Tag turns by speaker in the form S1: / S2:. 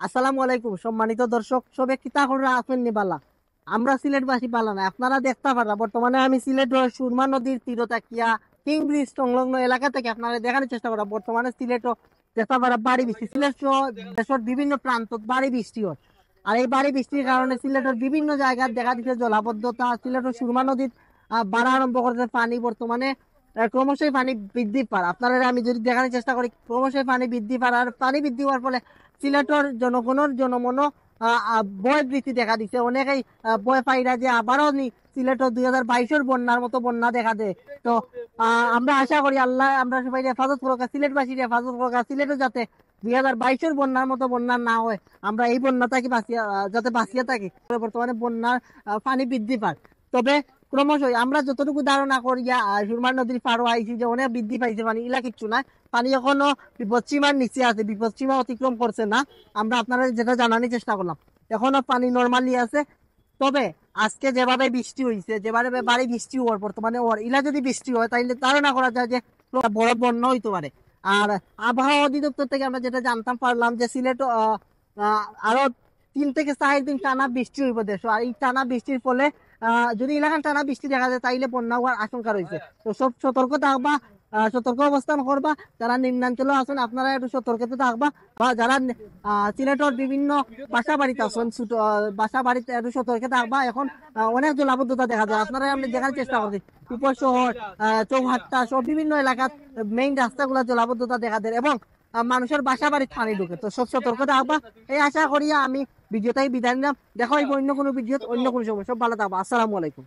S1: আসসালামু আলাইকুম সম্মানিত দর্শক সবে কিতা করে আছেন নিবালা। আমরা সিলেটবাসী পালা না আপনারা দেখতে পারা বর্তমানে আমি সিলেট সুরমা নদীর তীরে তাকিয়া কিং ব্রিজ সংলগ্ন এলাকা থেকে আপনারা দেখানোর চেষ্টা করা বর্তমানে সিলেট দেখতে পারা বাড়ি বৃষ্টি সিলেট সহ দেশের বিভিন্ন প্রান্ত বাড়ি বৃষ্টি হয়। আর এই বাড়ি বৃষ্টির কারণে সিলেটের বিভিন্ন জায়গায় দেখা দিচ্ছে জলাবদ্ধতা। সিলেটের সুরমা নদীর বাড়া আরম্ভ করেছে পানি বর্তমানে ক্রমশই পানি বৃদ্ধি পার আপনারা আমি যদি দেখানোর চেষ্টা করি ক্রমশই পানি বৃদ্ধি পার আর পানি বৃদ্ধি হওয়ার ফলে সিলেটের জনগণের জনমন ভয় বৃদ্ধি দেখা দিচ্ছে। অনেকেই ভয় পাইরা যে আবারও সিলেটের 2022-এর বন্যার মতো বন্যা দেখা দেয়। তো আমরা আশা করি আল্লাহ আমরা সবাই হেফাজত করুক, সিলেটবাসীর হেফাজত করুক, সিলেটও যাতে 2022-এর বন্যার মতো বন্যা না হয়। আমরা এই বন্যা থাকি বাঁচিয়া যাতে বাঁচিয়ে থাকি। বর্তমানে বন্যার পানি বৃদ্ধি পায়, তবে ক্রমশই আমরা যতটুকু ধারণা করি সুরমা নদীর পাড়ও আইছি যে অনেক বৃদ্ধি পাইছে পানি, ইলা কিচ্ছু নাই। পানি এখনো বিপদসীমার নিচে আছে, বিপদসীমা অতিক্রম করছে না। আমরা আপনারা যেটা জানানোর চেষ্টা করলাম এখনো পানি নর্মালি আছে। তবে আজকে যেভাবে বৃষ্টি হয়েছে, যেভাবে বাড়ি বৃষ্টি হওয়ার বর্তমানে ইলা যদি বৃষ্টি হয় তাইলে ধারণা করা যায় যে বড় বন্যা হইতে পারে। আর আবহাওয়া অধিদপ্তর থেকে আমরা যেটা জানতাম পারলাম যে সিলেট আরো 3 থেকে 4 দিন টানা বৃষ্টি হইব দেশ। আর এই টানা বৃষ্টির ফলে যদি এলাকার টানা বৃষ্টি দেখা যায় তাইলে বন্যা হওয়ার আশঙ্কা রয়েছে। তো সব সতর্ক থাকবা, সতর্ক অবস্থান করবা। যারা নিম্নাঞ্চলে আছেন আপনারা একটু সতর্কতা থাকবা, বা যারা সিলেটের বিভিন্ন বাসা বাড়িতে আছেন বাসা বাড়িতে একটু সতর্ক থাকবা। এখন অনেক জলাবদ্ধতা দেখা যায়, আপনারা আমি দেখার চেষ্টা করছি উপশহর চৌহাট্টা সব বিভিন্ন এলাকার মেইন রাস্তাগুলো জলাবদ্ধতা দেখা দেয় এবং মানুষের বাসা বাড়ি পানি ঢুকে। তো সব সতর্ক থাকবা এই আশা করিয়া আমি ভিডিওটাই বিদায় নিলাম। দেখা হইব অন্য কোনো ভিডিও অন্য কোনো সময়। সব ভালো থাকবা। আসসালামু আলাইকুম।